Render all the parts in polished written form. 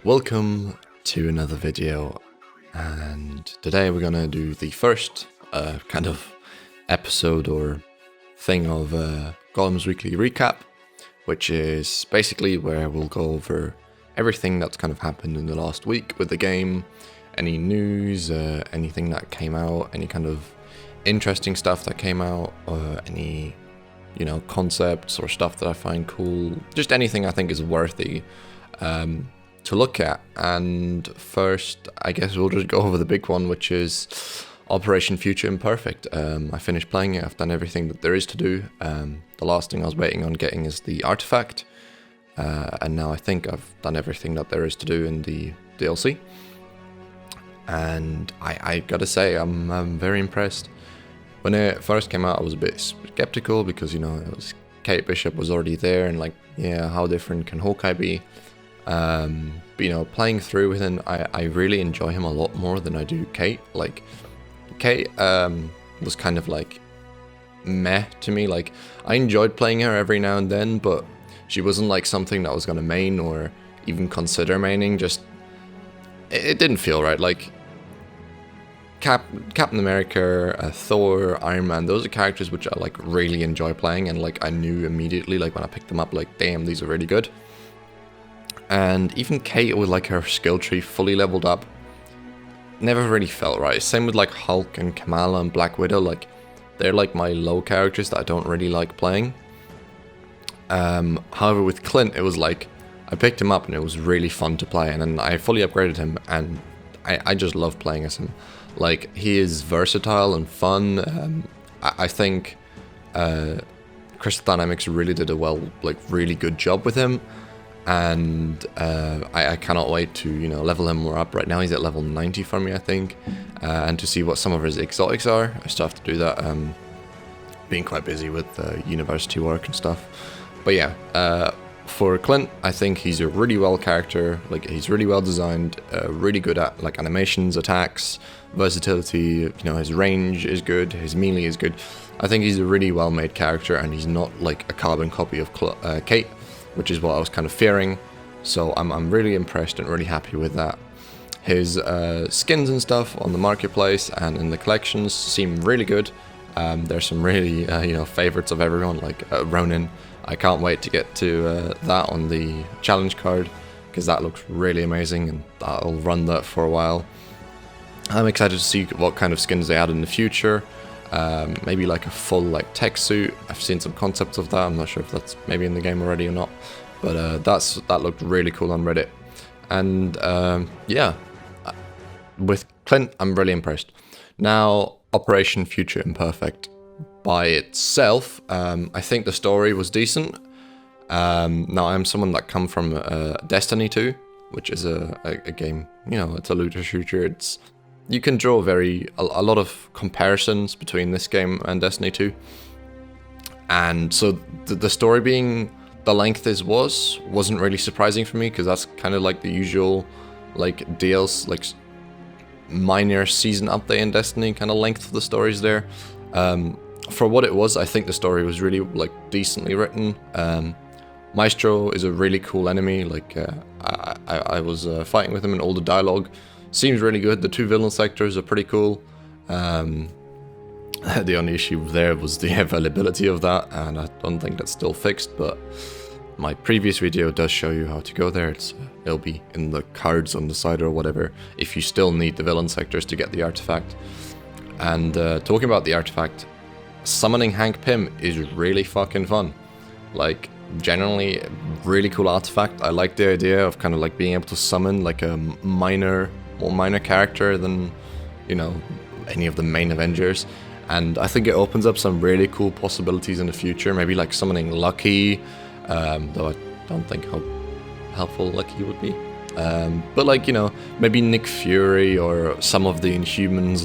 Welcome to another video, and today we're gonna do the first kind of episode or thing of Gollum's weekly recap, which is basically where we'll go over everything that's kind of happened in the last week with the game, any news, anything that came out, any kind of interesting stuff that came out, any concepts or stuff that I find cool, just anything I think is worthy to look at. And first, I guess we'll just go over the big one, which is Operation Future Imprefect. I finished playing it, I've done everything that there is to do. The last thing I was waiting on getting is the artifact, and now I think I've done everything that there is to do in the DLC. And I gotta say, I'm very impressed. When it first came out, I was a bit skeptical because, it was Kate Bishop was already there, and how different can Hawkeye be? But playing through with him, I really enjoy him a lot more than I do Kate. Kate was kind of meh to me. I enjoyed playing her every now and then, but she wasn't something that I was gonna main or even consider maining. Just it didn't feel right. Captain America, Thor, Iron Man, those are characters which I really enjoy playing, and I knew immediately when I picked them up, damn, these are really good. And even Kate with her skill tree fully leveled up never really felt right. Same with Hulk and Kamala and Black Widow. They're my low characters that I don't really like playing. However, with Clint, it was I picked him up and it was really fun to play, and then I fully upgraded him, and I just love playing as him. He is versatile and fun. I think Crystal Dynamics really did a really good job with him, and I cannot wait to level him more up. Right now he's at level 90 for me, I think, and to see what some of his exotics are. I still have to do that. Being quite busy with university work and stuff, but yeah. For Clint, I think he's a really well character. He's really well designed, really good at animations, attacks, versatility. His range is good, his melee is good. I think he's a really well made character, and he's not a carbon copy of Kate, which is what I was kind of fearing. So I'm really impressed and really happy with that. His skins and stuff on the marketplace and in the collections seem really good. There's some really favorites of everyone, Ronin. I can't wait to get to that on the challenge card, because that looks really amazing, and I'll run that for a while. I'm excited to see what kind of skins they add in the future. Maybe a full tech suit. I've seen some concepts of that. I'm not sure if that's maybe in the game already or not, but that looked really cool on Reddit. And with Clint, I'm really impressed. Now, Operation Future Imprefect. By itself, I think the story was decent. Now, I'm someone that come from Destiny 2, which is a game, it's a looter shooter. You can draw a lot of comparisons between this game and Destiny 2. And so the story being the length wasn't really surprising for me, because that's kind of the usual DLC, minor season update in Destiny kind of length of the stories there. For what it was, I think the story was really decently written. Maestro is a really cool enemy. I was fighting with him, and all the dialogue seems really good. The two villain sectors are pretty cool. The only issue there was the availability of that, and I don't think that's still fixed, but my previous video does show you how to go there. It'll be in the cards on the side or whatever, if you still need the villain sectors to get the artifact. And talking about the artifact, summoning Hank Pym is really fucking fun. Generally, really cool artifact. I like the idea of kind of being able to summon a more minor character than any of the main Avengers, and I think it opens up some really cool possibilities in the future. Maybe summoning Lucky, though I don't think how helpful Lucky would be. But maybe Nick Fury or some of the Inhumans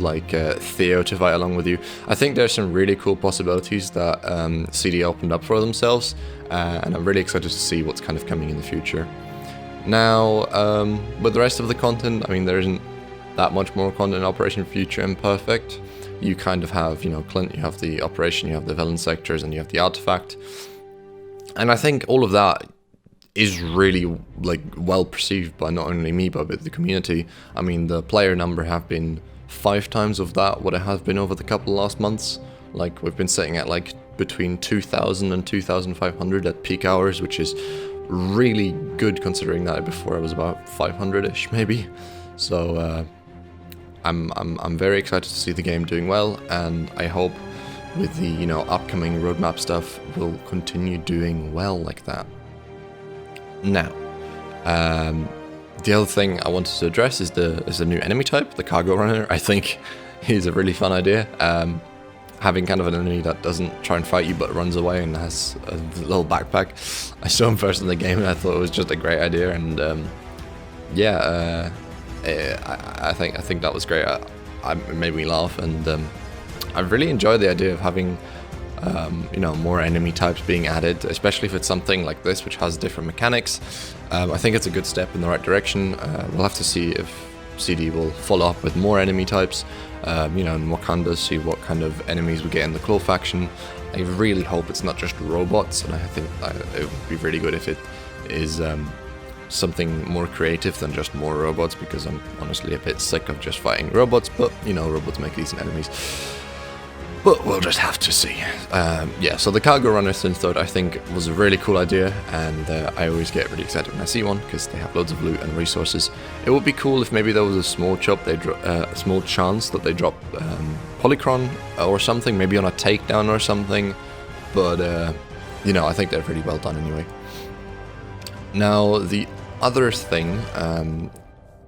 Theo to fight along with you. I think there's some really cool possibilities that CD opened up for themselves, and I'm really excited to see what's kind of coming in the future. Now, with the rest of the content, there isn't that much more content in Operation Future Imprefect. You kind of have, Clint, you have the operation, you have the villain sectors, and you have the artifact. And I think all of that is really like well perceived by not only me but the community. I mean, the player number have been 5 times of that what it has been over the couple of last months. Like, we've been sitting at like between 2,000 and 2,500 at peak hours, which is really good considering that before I was about 500ish maybe. So I'm very excited to see the game doing well, and I hope with the upcoming roadmap stuff will continue doing well like that. Now, the other thing I wanted to address is the new enemy type, the cargo runner. I think is a really fun idea. Having kind of an enemy that doesn't try and fight you but runs away and has a little backpack. I saw him first in the game and I thought it was just a great idea, and I think that was great. It made me laugh, and I really enjoyed the idea of having more enemy types being added, especially if it's something like this which has different mechanics. I think it's a good step in the right direction. We'll have to see if CD will follow up with more enemy types, in Wakanda, see what kind of enemies we get in the Claw faction. I really hope it's not just robots, and I think it would be really good if it is something more creative than just more robots, because I'm honestly a bit sick of just fighting robots, but robots make decent enemies. But we'll just have to see. So the cargo runner synth though, I think was a really cool idea, and I always get really excited when I see one because they have loads of loot and resources. It would be cool if maybe there was a small small chance that they drop Polychron or something, maybe on a takedown or something. But I think they're pretty well done anyway. Now, the other thing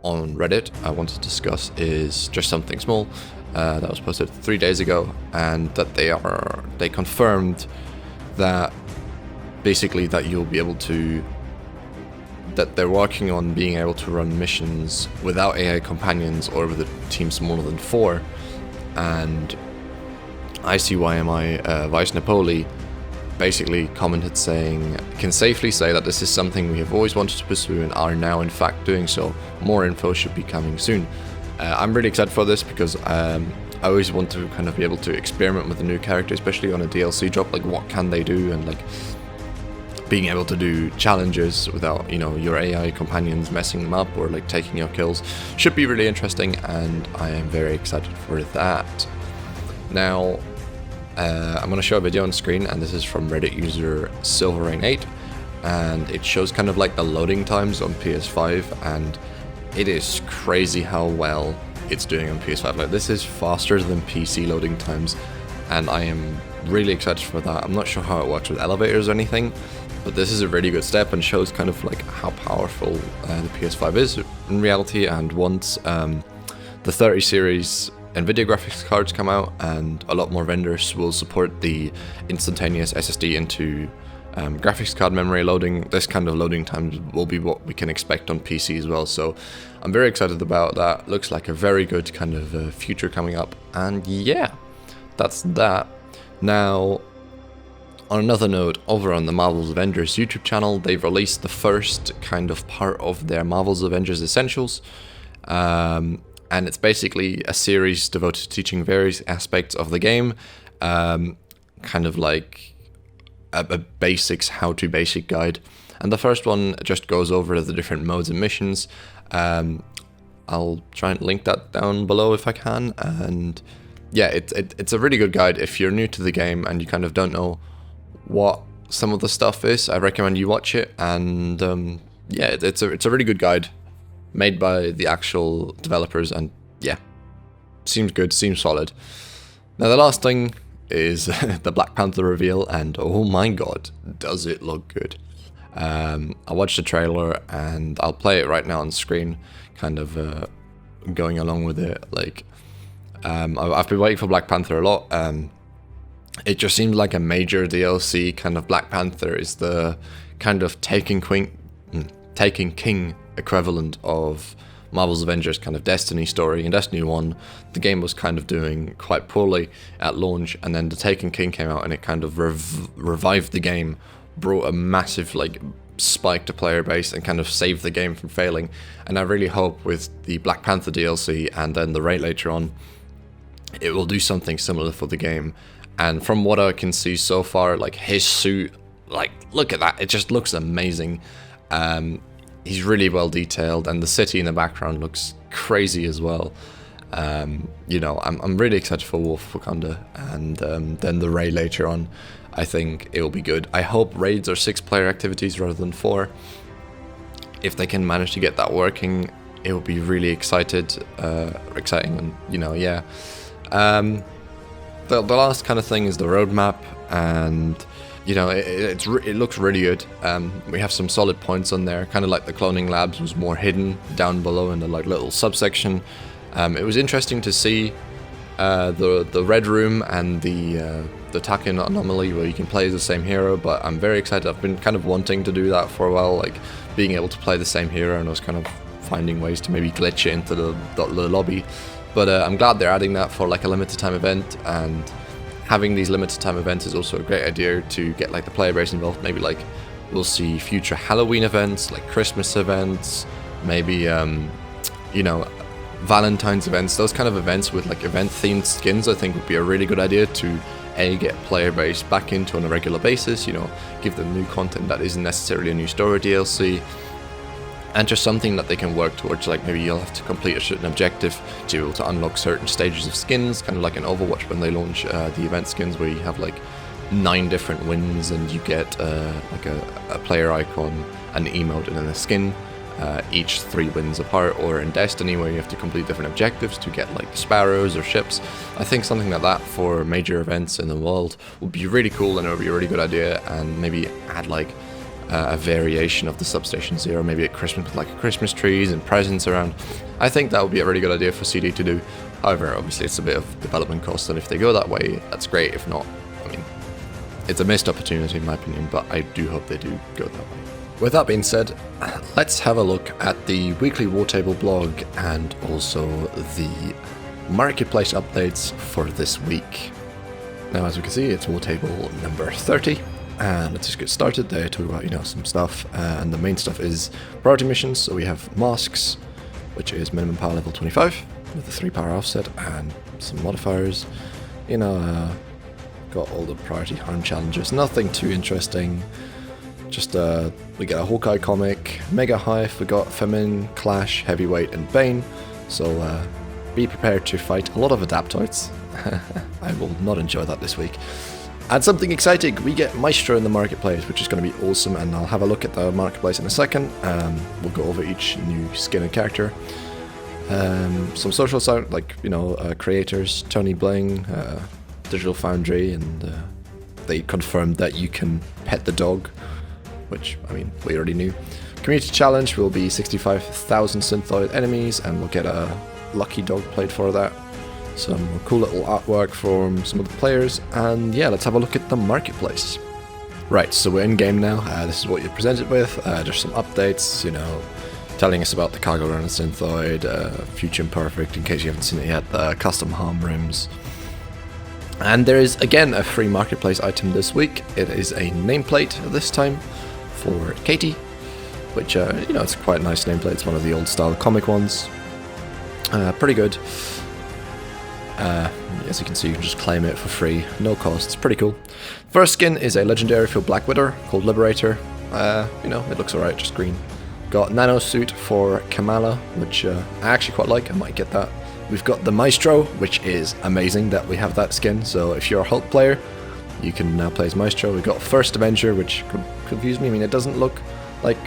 on Reddit I want to discuss is just something small. That was posted 3 days ago, and that they confirmed that basically that you'll be able to, that they're working on being able to run missions without AI companions or with a team smaller than 4. And ICYMI Vice Napoli basically commented saying, "Can safely say that this is something we have always wanted to pursue and are now in fact doing so. More info should be coming soon." I'm really excited for this because I always want to kind of be able to experiment with a new character, especially on a DLC drop. Like, what can they do, and like being able to do challenges without your AI companions messing them up or like taking your kills should be really interesting, and I am very excited for that. Now, I'm going to show a video on screen, and this is from Reddit user Silverrain8, and it shows kind of like the loading times on PS5, and it is crazy how well it's doing on PS5. Like, this is faster than PC loading times, and I am really excited for that. I'm not sure how it works with elevators or anything, but this is a really good step and shows kind of like how powerful the PS5 is in reality. And once the 30 series Nvidia graphics cards come out, and a lot more vendors will support the instantaneous SSD into graphics card memory loading, this kind of loading times will be what we can expect on PC as well. So I'm very excited about that. Looks like a very good kind of future coming up, and yeah, that's that. Now, on another note, over on the Marvel's Avengers YouTube channel, they've released the first kind of part of their Marvel's Avengers Essentials, and it's basically a series devoted to teaching various aspects of the game, kind of like a basics how-to basic guide. And the first one just goes over the different modes and missions. I'll try and link that down below if I can. And yeah, it's a really good guide if you're new to the game and you kind of don't know what some of the stuff is. I recommend you watch it, and yeah, it's a really good guide made by the actual developers, and yeah, seems good, seems solid. Now, the last thing is the Black Panther reveal, and oh my god, does it look good. I watched the trailer, and I'll play it right now on screen, kind of going along with it. Like, I've been waiting for Black Panther a lot. It just seemed like a major DLC. Kind of Black Panther is the kind of Taken King equivalent of Marvel's Avengers kind of Destiny story. In Destiny 1, the game was kind of doing quite poorly at launch, and then the Taken King came out and it kind of revived the game, brought a massive like spike to player base, and kind of saved the game from failing. And I really hope with the Black Panther DLC and then the raid later on, it will do something similar for the game. And from what I can see so far, like his suit, like look at that, it just looks amazing. He's really well detailed, and the city in the background looks crazy as well. You know, I'm really excited for Wolf of Wakanda, and then the raid later on. I think it will be good. I hope raids are 6-player activities rather than 4. If they can manage to get that working, it will be really exciting, and you know, yeah. The last kind of thing is the roadmap, and you know, it looks really good. We have some solid points on there, kind of like the cloning labs was more hidden down below in the like little subsection. It was interesting to see the red room and the Taken anomaly where you can play as the same hero, but I'm very excited. I've been kind of wanting to do that for a while, like being able to play the same hero, and I was kind of finding ways to maybe glitch it into the lobby. But I'm glad they're adding that for like a limited time event, and having these limited time events is also a great idea to get like the player base involved. Maybe like we'll see future Halloween events, like Christmas events, maybe you know, Valentine's events, those kind of events with like event themed skins. I think would be a really good idea to get player base back into on a regular basis, you know, give them new content that isn't necessarily a new story DLC, and just something that they can work towards. Like maybe you'll have to complete a certain objective to be able to unlock certain stages of skins, kind of like in Overwatch when they launch the event skins, where you have like 9 different wins and you get like a player icon, an emote, and then a skin. Each 3 wins apart, or in Destiny where you have to complete different objectives to get like sparrows or ships. I think something like that for major events in the world would be really cool, and it would be a really good idea, and maybe add like a variation of the Substation Zero, maybe at Christmas with like Christmas trees and presents around. I think that would be a really good idea for CD to do. However, obviously it's a bit of development cost, and if they go that way, that's great. If not, I mean, it's a missed opportunity in my opinion, but I do hope they do go that way. With that being said, let's have a look at the weekly Wartable blog and also the marketplace updates for this week. Now, as we can see, it's Wartable number 30, and let's just get started. They talk about, you know, some stuff, and the main stuff is priority missions. So we have masks, which is minimum power level 25 with a 3 power offset and some modifiers. You know, got all the priority harm challenges. Nothing too interesting. Just we get a Hawkeye comic, Mega Hive, we got Famine, Clash, Heavyweight, and Bane. So be prepared to fight a lot of Adaptoids. I will not enjoy that this week. And something exciting, we get Maestro in the marketplace, which is going to be awesome, and I'll have a look at the marketplace in a second. We'll go over each new skin and character. Some social side, like, you know, creators, Tony Bling, Digital Foundry, and they confirmed that you can pet the dog, which, I mean, we already knew. Community challenge will be 65,000 Synthoid enemies, and we'll get a lucky dog plate for that. Some cool little artwork from some of the players, and yeah, let's have a look at the marketplace. Right, so we're in game now. This is what you're presented with. There's some updates, you know, telling us about the cargo runner Synthoid, Future Imperfect, in case you haven't seen it yet, the custom harm rims. And there is again a free marketplace item this week. It is a nameplate this time for Katie, which, you know, it's quite a nice nameplate. It's one of the old style comic ones. Pretty good. As you can see, you can just claim it for free, no cost. It's pretty cool. First skin is a legendary for Black Widow called Liberator. You know, it looks alright, just green. Got Nano Suit for Kamala, which I actually quite like. I might get that. We've got the Maestro, which is amazing that we have that skin. So if you're a Hulk player, you can now play as Maestro. We've got First Avenger, which confused me. I mean, it doesn't look like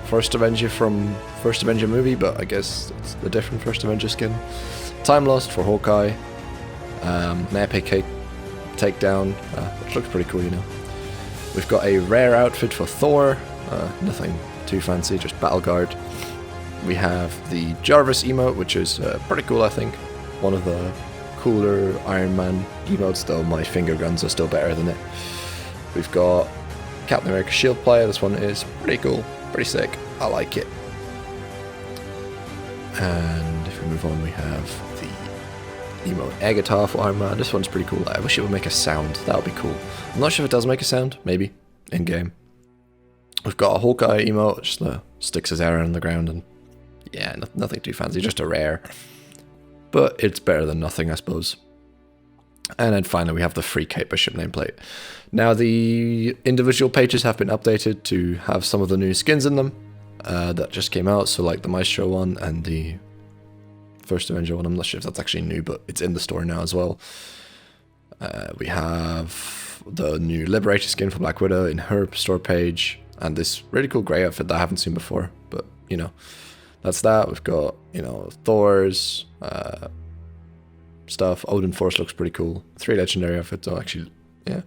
First Avenger from First Avenger movie, but I guess it's a different First Avenger skin. Time Lost for Hawkeye. An epic takedown, which looks pretty cool, you know. We've got a rare outfit for Thor. Nothing too fancy, just Battle Guard. We have the Jarvis emote, which is pretty cool, I think. One of the cooler Iron Man emotes, though my finger guns are still better than it. We've got Captain America Shield Player. This one is pretty cool, pretty sick. I like it. And if we move on, we have the emote Agatar for Iron Man. This one's pretty cool. I wish it would make a sound. That would be cool. I'm not sure if it does make a sound. Maybe in game. We've got a Hawkeye emote, just sticks his arrow on the ground, and yeah, nothing too fancy, just a rare. But it's better than nothing, I suppose. And then finally we have the free Kate Bishop nameplate. Now the individual pages have been updated to have some of the new skins in them that just came out. So like the Maestro one and the First Avenger one. I'm not sure if that's actually new, but it's in the store now as well. We have the new Liberator skin for Black Widow in her store page. And this really cool grey outfit that I haven't seen before. But, you know, that's that. We've got, you know, Thor's stuff. Odin Force looks pretty cool. 3 legendary outfits. Oh, actually, yeah.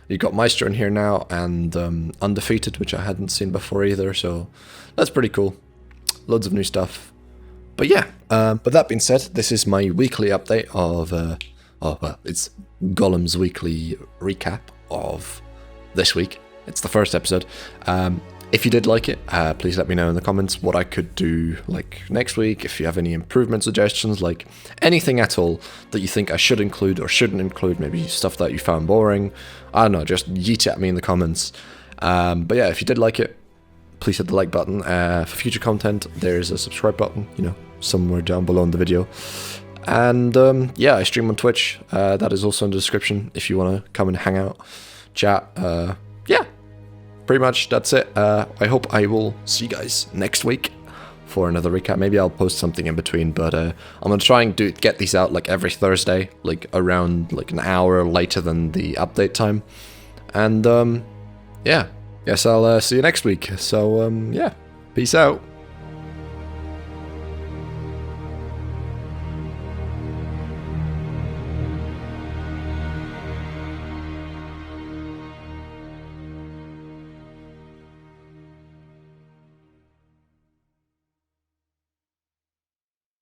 You got Maestro in here now, and Undefeated, which I hadn't seen before either. So that's pretty cool. Loads of new stuff. But yeah, but that being said, this is my weekly update of, it's Gollum's weekly recap of this week. It's the first episode. If you did like it, please let me know in the comments what I could do like next week. If you have any improvement suggestions, like anything at all that you think I should include or shouldn't include, maybe stuff that you found boring, I don't know, just yeet at me in the comments. But yeah, if you did like it, please hit the like button. For future content, there's a subscribe button, you know, somewhere down below in the video. And yeah, I stream on Twitch. That is also in the description if you want to come and hang out, chat. Yeah, pretty much that's it. I hope I will see you guys next week for another recap. Maybe I'll post something in between, but I'm gonna try and get these out like every Thursday, like around like an hour later than the update time. And yeah, guess I'll see you next week. So yeah, peace out.